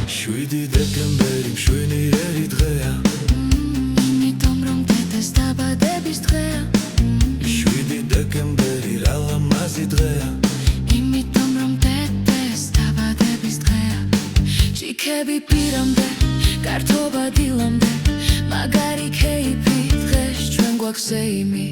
შვიდი დეკემბერი მშვენიერი დღეა იმიტომ რომ დედეს დაბადების დღეა შვიდი დეკემბერი რა ლამაზი დღეა იმიტომ რომ დედეს დაბადების დღეა ჭიქები პირამდე გართობა დილამდე მაგარი ქეიფი დღეს ჩვენ გვაქვს ზეიმი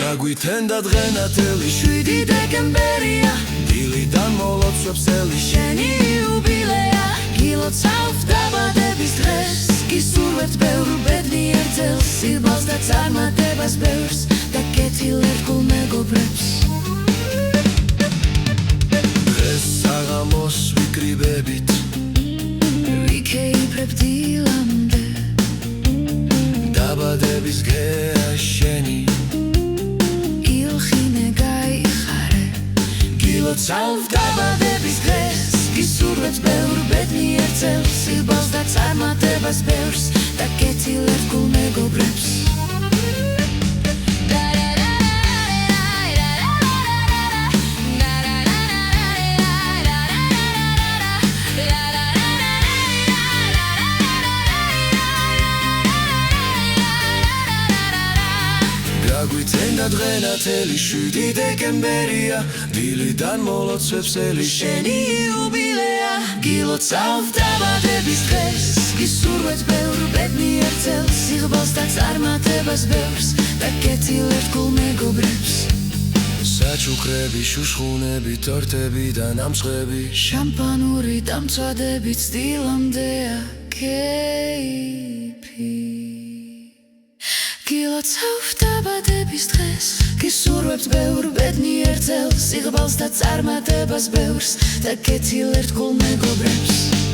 გაგვითენდა დღენათელი შვიდი დეკემბერია დილიდან მოლოცვებს ელი შენი იუბილეა გილოცავთ დაბადების დღეს გისურვებთ ბევრ ბედნიერ წელს სიბალს და წარმატებას ბევრს და კეთილ ერთგულ მეგობრებს დღეს საღამოს ვიკრიბებით ვიქეიფრებ დილამდე დაბადების დღეა შენი ილხინე გაიხარე გილოცავთ დაბადების დღეს გისურვებთ ბევრ ბედნიერ წელს სიბალს და წარმატებას ბევრს და კეთილ ერთგულ მეგობრებს გაგვიცენდა დღენათელი შვიდი დეკემბერია დილიდან მოლოცვებს ელი შენი იუბილეა გილოცავთ დაბადების დღეს გისურვებთ ბევრ ბედნიერ წელს სიღბალს და წარმატებას ბევრს და კეთილ ერთგულ მეგობრებს საჩუქრები შუშხუნები თორტები და ნამსხები შამპანური დამწვადებიც დილამდეა ქეიფი გილოცავთ დაბადების დღეს გისურვებთ ბევრ ბედნიერ წელს სიღბალს და წარმატებას ბევრს და კეთილ ერთგულ მეგობრებს